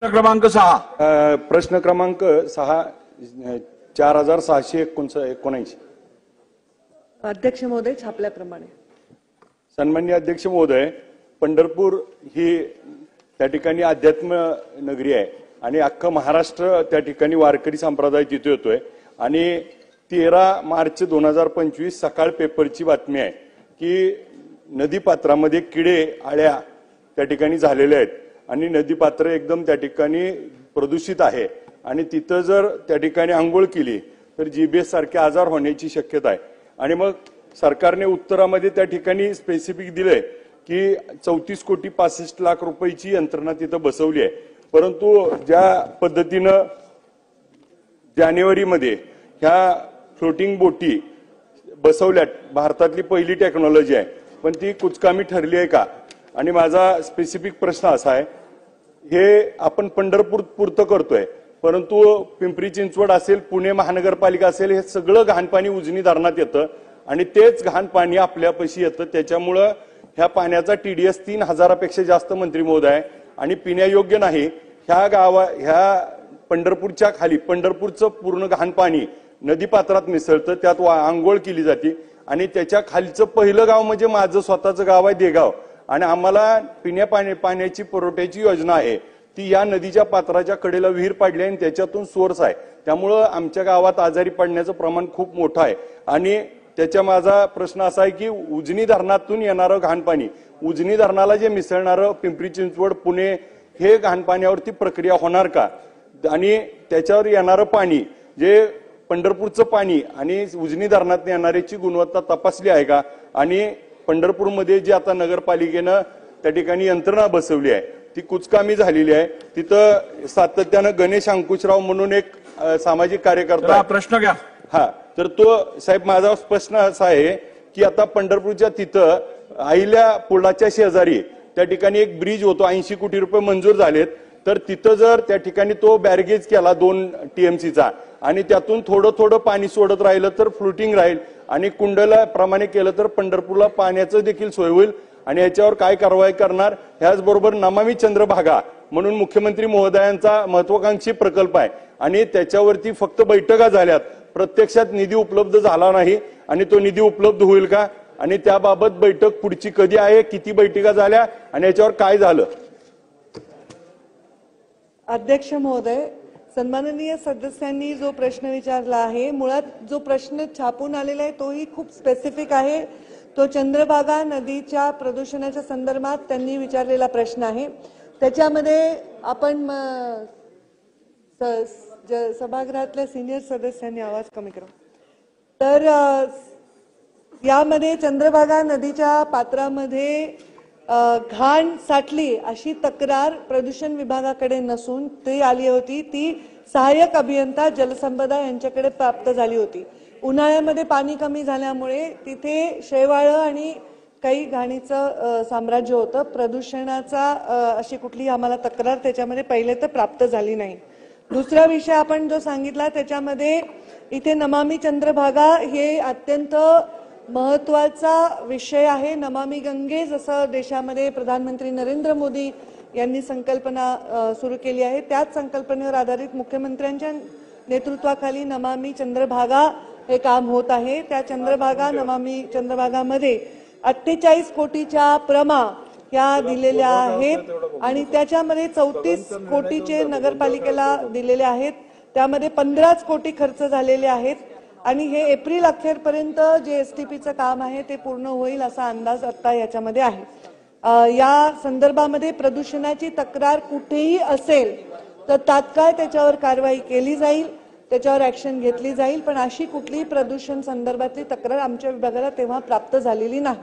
क्रमांक 6 प्रश्न क्रमांक 6 4679। अध्यक्ष महोदय, छापल्याप्रमाणे सन्माननीय अध्यक्ष महोदय, पंढरपूर ही त्या ठिकाणी अध्यात्म नगरी आहे आणि अख्खा महाराष्ट्र त्या ठिकाणी वारकरी संप्रदाय तिथे येतोय आणि 13 मार्च 2025 सकाळ पेपरची बातमी आहे की नदीपात्रामध्ये किडे आळ्या त्या ठिकाणी झालेल्या आहेत आणि नदीपात्र एकदम त्या ठिकाणी प्रदूषित आहे आणि तिथं जर त्या ठिकाणी आंघोळ केली तर जीबीएस सारखे आजार होण्याची शक्यता आहे। आणि मग सरकारने उत्तरामध्ये त्या ठिकाणी स्पेसिफिक दिलंय की 34 कोटी 65 लाख रुपयाची यंत्रणा तिथं बसवली आहे, परंतु ज्या पद्धतीनं जानेवारीमध्ये ह्या फ्लोटिंग बोटी बसवल्यात, भारतातली पहिली टेक्नॉलॉजी आहे, पण ती कुचकामी ठरली आहे का? आणि माझा स्पेसिफिक प्रश्न असा आहे, हे आपण पंढरपूर पुरतं करतोय, परंतु पिंपरी चिंचवड असेल, पुणे महानगरपालिका असेल, हे सगळं घाण पाणी उजनी धरणात येतं आणि तेच घाण पाणी आपल्यापाशी येतं। त्याच्यामुळं ह्या पाण्याचा TDS 3000 पेक्षा जास्त मंत्री महोदय आहे आणि पिण्यायोग्य नाही। ह्या पंढरपूरच्या खाली पंढरपूरचं पूर्ण घाण पाणी नदीपात्रात मिसळतं, त्यात आंघोळ केली जाते आणि त्याच्या खालचं पहिलं गाव म्हणजे माझं स्वतःचं गाव आहे देगाव आणि आम्हाला पाण्याची पुरवठ्याची योजना आहे ती या नदीच्या पात्राच्या कडेला विहीर पाडली आणि त्याच्यातून सोर्स आहे, त्यामुळं आमच्या गावात आजारी पडण्याचं प्रमाण खूप मोठं आहे। आणि त्याच्या माझा प्रश्न असा आहे की उजनी धरणातून येणारं घाण पाणी, उजनी धरणाला जे मिसळणारं पिंपरी चिंचवड पुणे हे घाण पाण्यावरती प्रक्रिया होणार का? आणि त्याच्यावर येणारं पाणी जे पंढरपूरचं पाणी आणि उजनी धरणात येणाऱ्याची गुणवत्ता तपासली आहे का? आणि पंढरपूरमध्ये जी आता नगरपालिकेनं त्या ठिकाणी यंत्रणा बसवली आहे ती कुचकामी झालेली आहे। तिथं सातत्यानं गणेश अंकुशराव म्हणून एक सामाजिक कार्यकर्ता प्रश्न घ्या। तर तो साहेब माझा प्रश्न असा आहे की आता पंढरपूरच्या तिथं आईल्या पुलाच्या शेजारी त्या ठिकाणी एक ब्रिज होतो, 80 कोटी रुपये मंजूर झालेत, तर तिथं जर त्या ठिकाणी तो बॅरगेज केला 2 TMCचा आणि त्यातून थोडं थोडं पाणी सोडत राहिलं तर फ्लोटिंग राहील आणि कुंडला प्रमाणे केलं तर पंढरपूरला पाण्याचं देखील सोय होईल। आणि याच्यावर काय कारवाई करणार? ह्याचबरोबर नमामि चंद्रभागा म्हणून मुख्यमंत्री महोदयांचा महत्वाकांक्षी प्रकल्प आहे आणि त्याच्यावरती फक्त बैठका झाल्यात, प्रत्यक्षात निधी उपलब्ध झाला नाही आणि तो निधी उपलब्ध होईल का? आणि त्याबाबत बैठक पुढची कधी आहे, किती बैठका झाल्या आणि याच्यावर काय झालं? अध्यक्ष महोदय, सन्माननीय सदस्यांनी जो प्रश्न विचारला आहे, मुळात जो प्रश्न छापून आलेला आहे तोही खूप स्पेसिफिक आहे। तो चंद्रभागा नदीच्या प्रदूषणाच्या संदर्भात त्यांनी विचारलेला प्रश्न आहे। त्याच्यामध्ये आपण सभागृहातल्या सिनियर सदस्यांनी आवाज कमी करा। तर यामध्ये चंद्रभागा नदीच्या पात्रामध्ये घाण साठली अशी तक्रार प्रदूषण विभागाकडे नसून ती आली होती, ती सहाय्यक अभियंता जलसंपदा यांच्याकडे प्राप्त झाली होती। उन्हाळ्यामध्ये पाणी कमी झाल्यामुळे तिथे शेवाळं आणि काही घाणीचं साम्राज्य होतं। प्रदूषणाचा अशी कुठली आम्हाला तक्रार त्याच्यामध्ये पहिले तर प्राप्त झाली नाही। दुसरा विषय आपण जो सांगितला त्याच्यामध्ये इथे नमामि चंद्रभागा हे अत्यंत महत्वाचा विषय आहे। नमामि गंगे जसं देशामध्ये प्रधानमंत्री नरेंद्र मोदी यांनी संकल्पना सुरू केली आहे, त्याच संकल्पनेवर आधारित मुख्यमंत्र्यांच्या नेतृत्वाखाली नमामि चंद्रभागा हे काम होत आहे। त्या नमामि चंद्रभागामध्ये 48 कोटीच्या प्रमा या दिलेल्या आहेत आणि त्याच्यामध्ये 34 कोटीचे नगरपालिकेला दिलेले आहेत, त्यामध्ये 15 कोटी खर्च झालेले आहेत आणि हे एप्रिल अखेरपर्यंत जे STPचं काम आहे ते पूर्ण होईल असा अंदाज आता याच्यामध्ये आहे। या संदर्भामध्ये प्रदूषणाची तक्रार कुठेही असेल तर तात्काळ त्याच्यावर कारवाई केली जाईल, त्याच्यावर ऍक्शन घेतली जाईल, पण अशी कुठलीही प्रदूषण संदर्भातली तक्रार आमच्या विभागाला तेव्हा प्राप्त झालेली नाही।